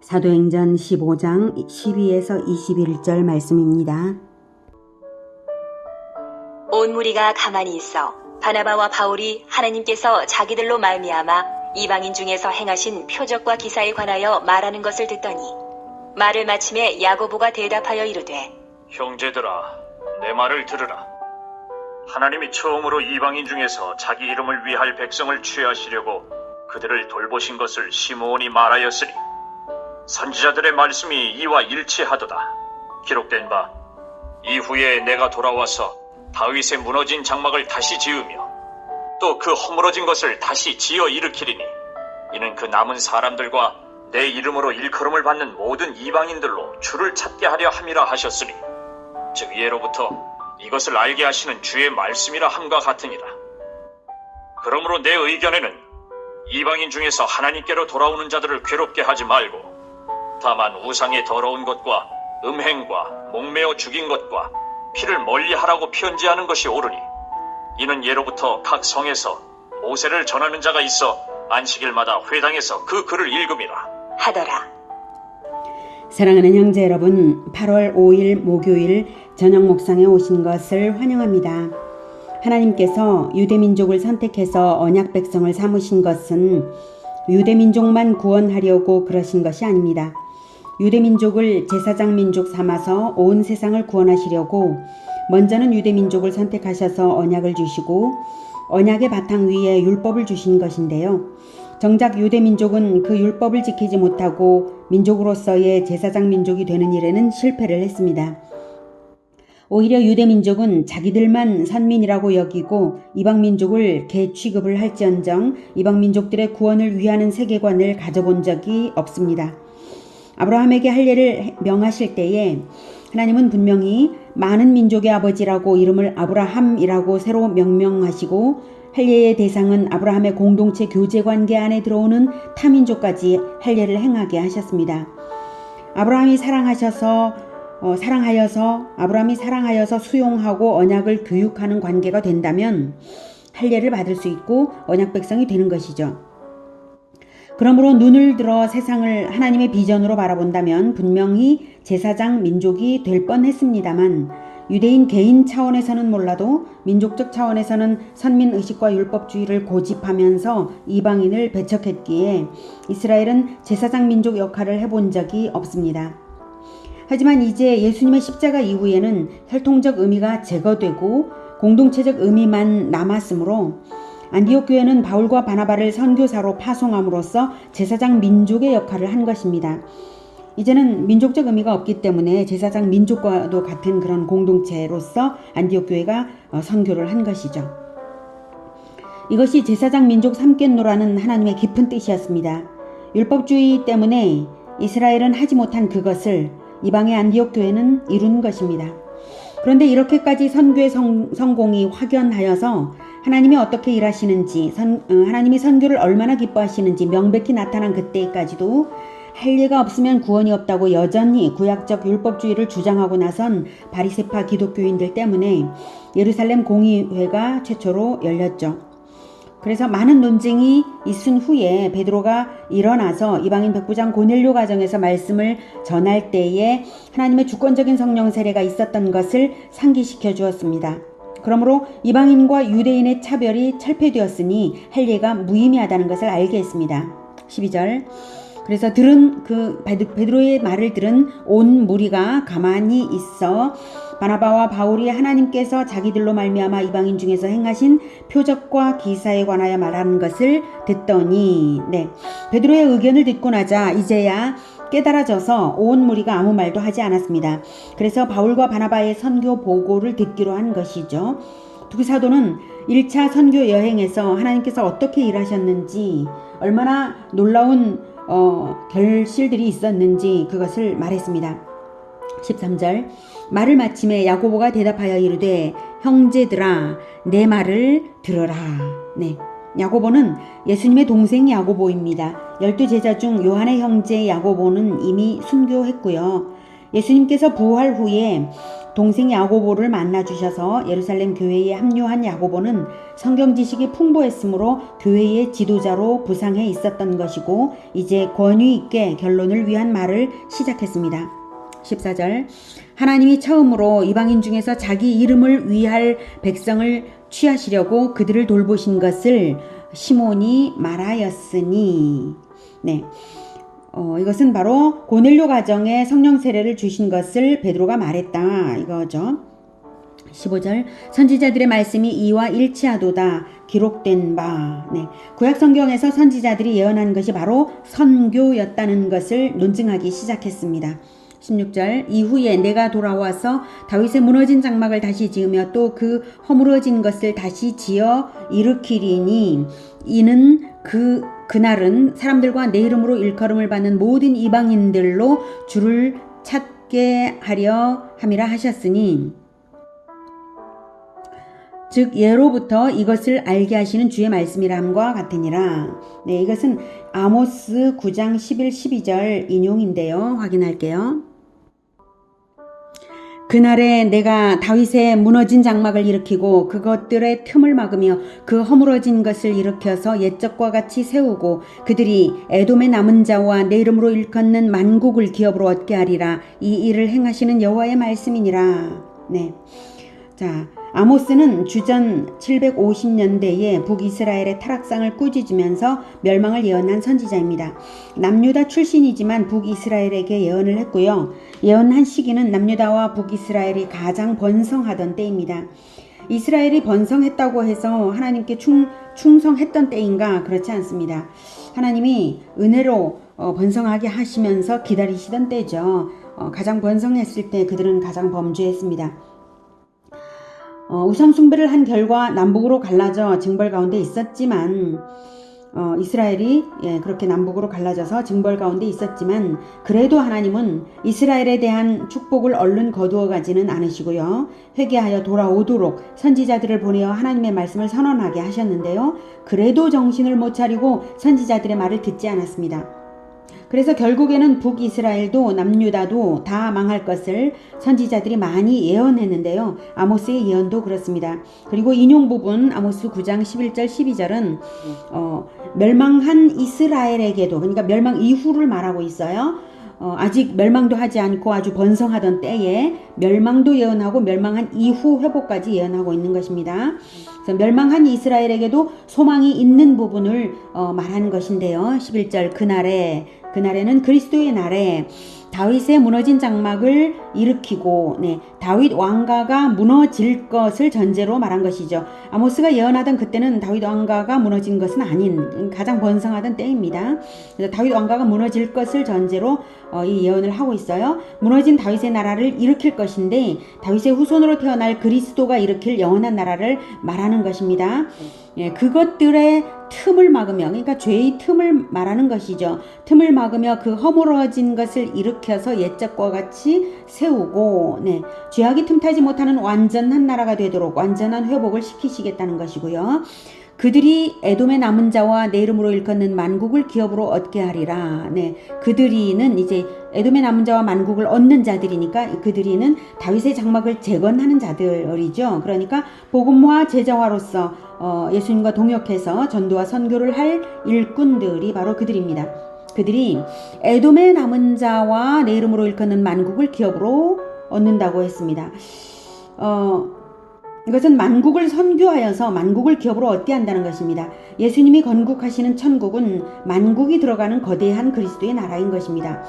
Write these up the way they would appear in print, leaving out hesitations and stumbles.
사도행전 15장 12에서 21절 말씀입니다. 온 무리가 가만히 있어 바나바와 바울이 하나님께서 자기들로 말미암아 이방인 중에서 행하신 표적과 기사에 관하여 말하는 것을 듣더니 말을 마침에 야고보가 대답하여 이르되 형제들아, 내 말을 들으라. 하나님이 처음으로 이방인 중에서 자기 이름을 위할 백성을 취하시려고 그들을 돌보신 것을 시므온이 말하였으니 선지자들의 말씀이 이와 일치하도다. 기록된 바 이후에 내가 돌아와서 다윗의 무너진 장막을 다시 지으며 또 그 허물어진 것을 다시 지어 일으키리니 이는 그 남은 사람들과 내 이름으로 일컬음을 받는 모든 이방인들로 주를 찾게 하려 함이라 하셨으니 즉 예로부터 이것을 알게 하시는 주의 말씀이라 함과 같으니라. 그러므로 내 의견에는 이방인 중에서 하나님께로 돌아오는 자들을 괴롭게 하지 말고 다만 우상의 더러운 것과 음행과 목매어 죽인 것과 피를 멀리하라고 편지하는 것이 옳으니 이는 예로부터 각 성에서 모세를 전하는 자가 있어 안식일마다 회당에서 그 글을 읽음이라 하더라. 사랑하는 형제 여러분, 8월 5일 목요일 저녁 목상에 오신 것을 환영합니다. 하나님께서 유대민족을 선택해서 언약 백성을 삼으신 것은 유대민족만 구원하려고 그러신 것이 아닙니다. 유대민족을 제사장 민족 삼아서 온 세상을 구원하시려고 먼저는 유대민족을 선택하셔서 언약을 주시고 언약의 바탕 위에 율법을 주신 것인데요. 정작 유대민족은 그 율법을 지키지 못하고 민족으로서의 제사장 민족이 되는 일에는 실패를 했습니다. 오히려 유대민족은 자기들만 선민이라고 여기고 이방민족을 개 취급을 할지언정 이방민족들의 구원을 위하는 세계관을 가져본 적이 없습니다. 아브라함에게 할례를 명하실 때에 하나님은 분명히 많은 민족의 아버지라고 이름을 아브라함이라고 새로 명명하시고 할례의 대상은 아브라함의 공동체 교제관계 안에 들어오는 타민족까지 할례를 행하게 하셨습니다. 아브라함이 사랑하여서 수용하고 언약을 교육하는 관계가 된다면 할례를 받을 수 있고 언약 백성이 되는 것이죠. 그러므로 눈을 들어 세상을 하나님의 비전으로 바라본다면 분명히 제사장 민족이 될 뻔했습니다만 유대인 개인 차원에서는 몰라도 민족적 차원에서는 선민의식과 율법주의를 고집하면서 이방인을 배척했기에 이스라엘은 제사장 민족 역할을 해본 적이 없습니다. 하지만 이제 예수님의 십자가 이후에는 혈통적 의미가 제거되고 공동체적 의미만 남았으므로 안디옥 교회는 바울과 바나바를 선교사로 파송함으로써 제사장 민족의 역할을 한 것입니다. 이제는 민족적 의미가 없기 때문에 제사장 민족과도 같은 그런 공동체로서 안디옥 교회가 선교를 한 것이죠. 이것이 제사장 민족 삼겠노라는 하나님의 깊은 뜻이었습니다. 율법주의 때문에 이스라엘은 하지 못한 그것을 이방의 안디옥 교회는 이룬 것입니다. 그런데 이렇게까지 선교의 성공이 확연하여서 하나님이 어떻게 일하시는지 하나님이 선교를 얼마나 기뻐하시는지 명백히 나타난 그때까지도 할례가 없으면 구원이 없다고 여전히 구약적 율법주의를 주장하고 나선 바리새파 기독교인들 때문에 예루살렘 공의회가 최초로 열렸죠. 그래서 많은 논쟁이 있은 후에 베드로가 일어나서 이방인 백부장 고넬료 가정에서 말씀을 전할 때에 하나님의 주권적인 성령 세례가 있었던 것을 상기시켜 주었습니다. 그러므로 이방인과 유대인의 차별이 철폐되었으니 할례가 무의미하다는 것을 알게 했습니다. 12절. 그래서 베드로의 말을 들은 온 무리가 가만히 있어 바나바와 바울이 하나님께서 자기들로 말미암아 이방인 중에서 행하신 표적과 기사에 관하여 말하는 것을 듣더니 베드로의 의견을 듣고 나자 이제야 깨달아져서 온 무리가 아무 말도 하지 않았습니다. 그래서 바울과 바나바의 선교 보고를 듣기로 한 것이죠. 두 사도는 1차 선교 여행에서 하나님께서 어떻게 일하셨는지 얼마나 놀라운 결실들이 있었는지 그것을 말했습니다. 13절. 말을 마침에 야고보가 대답하여 이르되 형제들아 내 말을 들어라. 야고보는 예수님의 동생 야고보입니다. 12제자 중 요한의 형제 야고보는 이미 순교했고요. 예수님께서 부활 후에 동생 야고보를 만나 주셔서 예루살렘 교회에 합류한 야고보는 성경 지식이 풍부했으므로 교회의 지도자로 부상해 있었던 것이고 이제 권위 있게 결론을 위한 말을 시작했습니다. 14절 하나님이 처음으로 이방인 중에서 자기 이름을 위할 백성을 취하시려고 그들을 돌보신 것을 시몬이 말하였으니 네. 이것은 바로 고넬료 가정에 성령 세례를 주신 것을 베드로가 말했다 이거죠. 15절 선지자들의 말씀이 이와 일치하도다 기록된 바. 네. 구약 성경에서 선지자들이 예언한 것이 바로 선교였다는 것을 논증하기 시작했습니다. 16절 이후에 내가 돌아와서 다윗의 무너진 장막을 다시 지으며 또 그 허물어진 것을 다시 지어 일으키리니 이는 그날은 사람들과 내 이름으로 일컬음을 받는 모든 이방인들로 주를 찾게 하려 함이라 하셨으니 즉 예로부터 이것을 알게 하시는 주의 말씀이람과 같으니라. 네, 이것은 아모스 9장 11, 12절 인용인데요. 확인할게요. 그날에 내가 다윗의 무너진 장막을 일으키고 그것들의 틈을 막으며 그 허물어진 것을 일으켜서 옛적과 같이 세우고 그들이 에돔의 남은 자와 내 이름으로 일컫는 만국을 기업으로 얻게 하리라. 이 일을 행하시는 여호와의 말씀이니라. 네. 자, 아모스는 주전 750년대에 북이스라엘의 타락상을 꾸짖으면서 멸망을 예언한 선지자입니다. 남유다 출신이지만 북이스라엘에게 예언을 했고요. 예언한 시기는 남유다와 북이스라엘이 가장 번성하던 때입니다. 이스라엘이 번성했다고 해서 하나님께 충성했던 때인가? 그렇지 않습니다. 하나님이 은혜로 번성하게 하시면서 기다리시던 때죠. 가장 번성했을 때 그들은 가장 범죄했습니다. 우상 숭배를 한 결과 남북으로 갈라져 징벌 가운데 있었지만 이스라엘이 그렇게 남북으로 갈라져서 징벌 가운데 있었지만 그래도 하나님은 이스라엘에 대한 축복을 얼른 거두어 가지는 않으시고요. 회개하여 돌아오도록 선지자들을 보내어 하나님의 말씀을 선언하게 하셨는데요. 그래도 정신을 못 차리고 선지자들의 말을 듣지 않았습니다. 그래서 결국에는 북이스라엘도 남유다도 다 망할 것을 선지자들이 많이 예언했는데요. 아모스의 예언도 그렇습니다. 그리고 인용 부분 아모스 9장 11절 12절은 멸망한 이스라엘에게도 그러니까 멸망 이후를 말하고 있어요. 아직 멸망도 하지 않고 아주 번성하던 때에 멸망도 예언하고 멸망한 이후 회복까지 예언하고 있는 것입니다. 그래서 멸망한 이스라엘에게도 소망이 있는 부분을 말하는 것인데요. 11절 그날에는 그리스도의 날에 다윗의 무너진 장막을 일으키고 다윗 왕가가 무너질 것을 전제로 말한 것이죠. 아모스가 예언하던 그때는 다윗 왕가가 무너진 것은 아닌 가장 번성하던 때입니다. 그래서 다윗 왕가가 무너질 것을 전제로 이 예언을 하고 있어요. 무너진 다윗의 나라를 일으킬 것인데 다윗의 후손으로 태어날 그리스도가 일으킬 영원한 나라를 말하는 것입니다. 그것들의 틈을 막으며 그러니까 죄의 틈을 말하는 것이죠. 틈을 막으며 그 허물어진 것을 일으켜서 옛적과 같이 세우고 죄악이 틈타지 못하는 완전한 나라가 되도록 완전한 회복을 시키시겠다는 것이고요. 그들이 에돔의 남은 자와 내 이름으로 일컫는 만국을 기업으로 얻게 하리라. 그들이는 이제 에돔의 남은 자와 만국을 얻는 자들이니까 그들이는 다윗의 장막을 재건하는 자들이죠. 그러니까 복음화 제자화로서 예수님과 동역해서 전도와 선교를 할 일꾼들이 바로 그들입니다. 그들이 에돔의 남은 자와 내 이름으로 일컫는 만국을 기업으로 얻는다고 했습니다. 이것은 만국을 선교하여서 만국을 기업으로 얻게 한다는 것입니다. 예수님이 건국하시는 천국은 만국이 들어가는 거대한 그리스도의 나라인 것입니다.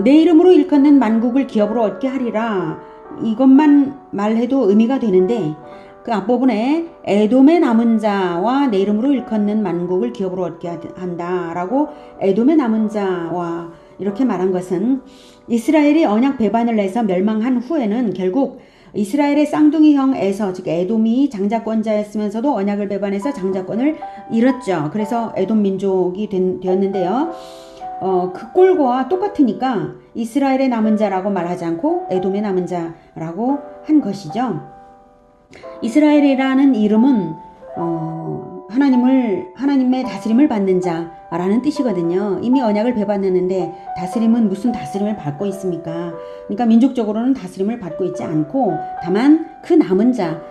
내 이름으로 일컫는 만국을 기업으로 얻게 하리라. 이것만 말해도 의미가 되는데 그 앞부분에 에돔의 남은 자와 내 이름으로 일컫는 만국을 기업으로 얻게 한다라고 에돔의 남은 자와 이렇게 말한 것은 이스라엘이 언약 배반을 해서 멸망한 후에는 결국 이스라엘의 쌍둥이형 에서 즉 에돔이 장자권자였으면서도 언약을 배반해서 장자권을 잃었죠. 그래서 에돔 민족이 되었는데요. 그 꼴과 똑같으니까 이스라엘의 남은 자라고 말하지 않고 에돔의 남은 자라고 한 것이죠. 이스라엘이라는 이름은 하나님의 다스림을 받는 자라는 뜻이거든요. 이미 언약을 베받았는데 다스림은 무슨 다스림을 받고 있습니까? 그러니까 민족적으로는 다스림을 받고 있지 않고 다만 그 남은 자,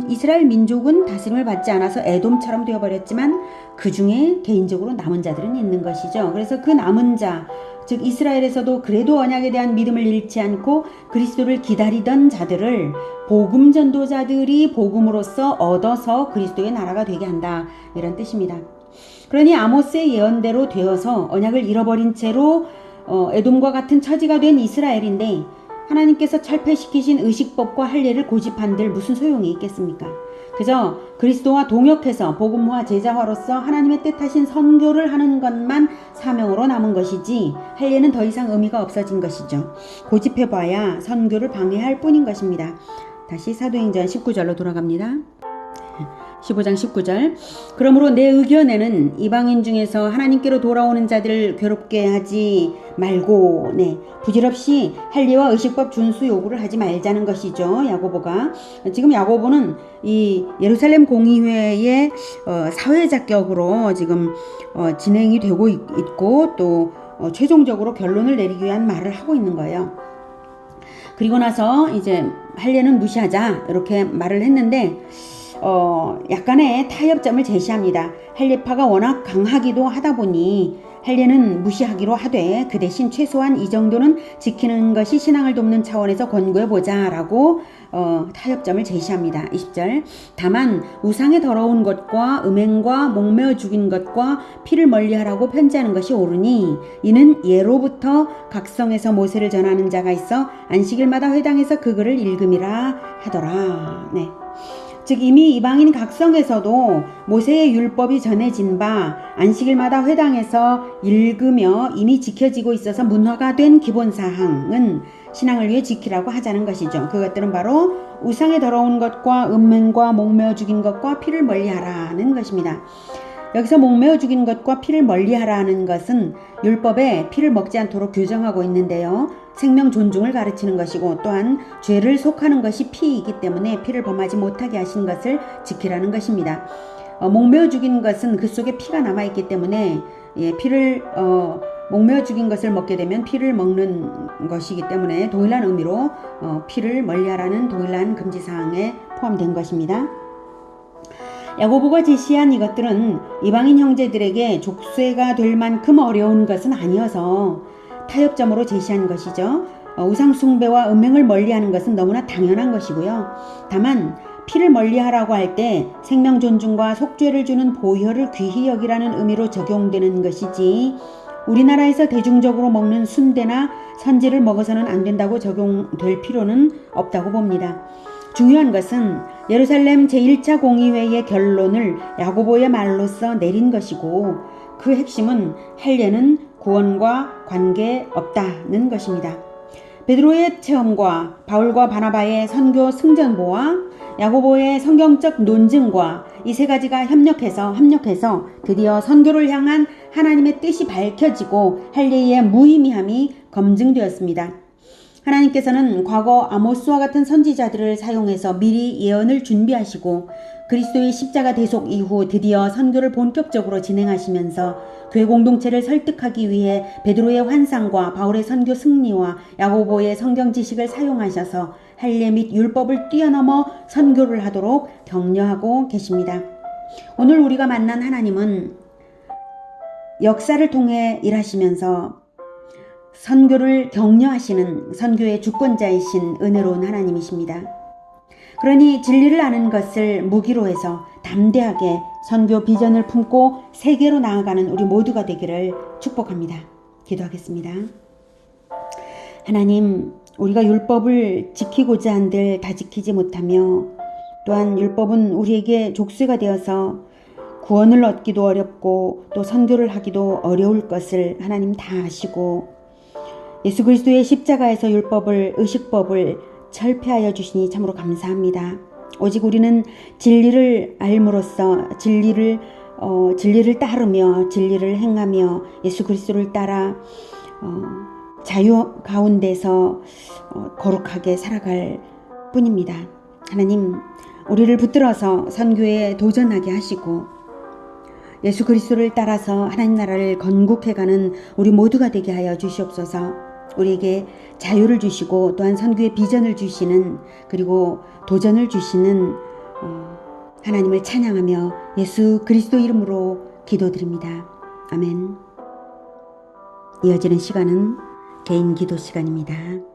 이스라엘 민족은 다스림을 받지 않아서 에돔처럼 되어버렸지만 그 중에 개인적으로 남은 자들은 있는 것이죠. 그래서 그 남은 자, 즉 이스라엘에서도 그래도 언약에 대한 믿음을 잃지 않고 그리스도를 기다리던 자들을 복음 전도자들이 복음으로써 얻어서 그리스도의 나라가 되게 한다, 이런 뜻입니다. 그러니 아모스의 예언대로 되어서 언약을 잃어버린 채로 에돔과 같은 처지가 된 이스라엘인데 하나님께서 철폐시키신 의식법과 할례를 고집한들 무슨 소용이 있겠습니까? 그저 그리스도와 동역해서 복음화 제자화로서 하나님의 뜻하신 선교를 하는 것만 사명으로 남은 것이지 할례는 더 이상 의미가 없어진 것이죠. 고집해봐야 선교를 방해할 뿐인 것입니다. 다시 사도행전 19절로 돌아갑니다. 15장 19절. 그러므로 내 의견에는 이방인 중에서 하나님께로 돌아오는 자들을 괴롭게 하지 말고 부질없이 할례와 의식법 준수 요구를 하지 말자는 것이죠. 야고보가. 지금 야고보는 이 예루살렘 공의회의 사회자격으로 지금 진행이 되고 있고 또 최종적으로 결론을 내리기 위한 말을 하고 있는 거예요. 그리고 나서 이제 할례는 무시하자 이렇게 말을 했는데 약간의 타협점을 제시합니다. 할례파가 워낙 강하기도 하다 보니 할례는 무시하기로 하되 그 대신 최소한 이 정도는 지키는 것이 신앙을 돕는 차원에서 권고해보자 라고 타협점을 제시합니다. 20절. 다만 우상에 더러운 것과 음행과 목매어 죽인 것과 피를 멀리하라고 편지하는 것이 옳으니 이는 예로부터 각성에서 모세를 전하는 자가 있어 안식일마다 회당에서 그 글을 읽음이라 하더라. 즉 이미 이방인 각성에서도 모세의 율법이 전해진 바 안식일마다 회당에서 읽으며 이미 지켜지고 있어서 문화가 된 기본사항은 신앙을 위해 지키라고 하자는 것이죠. 그것들은 바로 우상에 더러운 것과 음행과 목매어 죽인 것과 피를 멀리하라는 것입니다. 여기서 목매어 죽인 것과 피를 멀리하라는 것은 율법에 피를 먹지 않도록 규정하고 있는데요. 생명 존중을 가르치는 것이고 또한 죄를 속하는 것이 피이기 때문에 피를 범하지 못하게 하신 것을 지키라는 것입니다. 목매어 죽인 것은 그 속에 피가 남아있기 때문에 목매어 죽인 것을 먹게 되면 피를 먹는 것이기 때문에 동일한 의미로 피를 멀리하라는 동일한 금지사항에 포함된 것입니다. 야고보가 제시한 이것들은 이방인 형제들에게 족쇄가 될 만큼 어려운 것은 아니어서 타협점으로 제시한 것이죠. 우상 숭배와 음행을 멀리하는 것은 너무나 당연한 것이고요. 다만 피를 멀리하라고 할 때 생명 존중과 속죄를 주는 보혈을 귀히 여기라는 의미로 적용되는 것이지 우리나라에서 대중적으로 먹는 순대나 선지를 먹어서는 안 된다고 적용될 필요는 없다고 봅니다. 중요한 것은 예루살렘 제1차 공의회의 결론을 야고보의 말로써 내린 것이고 그 핵심은 할례는 구원과 관계없다는 것입니다. 베드로의 체험과 바울과 바나바의 선교 승전보와 야고보의 성경적 논증과 이 세 가지가 합력해서 드디어 선교를 향한 하나님의 뜻이 밝혀지고 할례의 무의미함이 검증되었습니다. 하나님께서는 과거 아모스와 같은 선지자들을 사용해서 미리 예언을 준비하시고 그리스도의 십자가 대속 이후 드디어 선교를 본격적으로 진행하시면서 교회 공동체를 설득하기 위해 베드로의 환상과 바울의 선교 승리와 야고보의 성경 지식을 사용하셔서 할례 및 율법을 뛰어넘어 선교를 하도록 격려하고 계십니다. 오늘 우리가 만난 하나님은 역사를 통해 일하시면서 선교를 격려하시는 선교의 주권자이신 은혜로운 하나님이십니다. 그러니 진리를 아는 것을 무기로 해서 담대하게 선교 비전을 품고 세계로 나아가는 우리 모두가 되기를 축복합니다. 기도하겠습니다. 하나님, 우리가 율법을 지키고자 한들 다 지키지 못하며 또한 율법은 우리에게 족쇄가 되어서 구원을 얻기도 어렵고 또 선교를 하기도 어려울 것을 하나님 다 아시고 예수 그리스도의 십자가에서 율법을 의식법을 철폐하여 주시니 참으로 감사합니다. 오직 우리는 진리를 알므로써 진리를 따르며 진리를 행하며 예수 그리스도를 따라 자유 가운데서 거룩하게 살아갈 뿐입니다. 하나님, 우리를 붙들어서 선교에 도전하게 하시고 예수 그리스도를 따라서 하나님 나라를 건국해가는 우리 모두가 되게 하여 주시옵소서. 우리에게 자유를 주시고 또한 선교의 비전을 주시는, 그리고 도전을 주시는 하나님을 찬양하며 예수 그리스도 이름으로 기도드립니다. 아멘. 이어지는 시간은 개인 기도 시간입니다.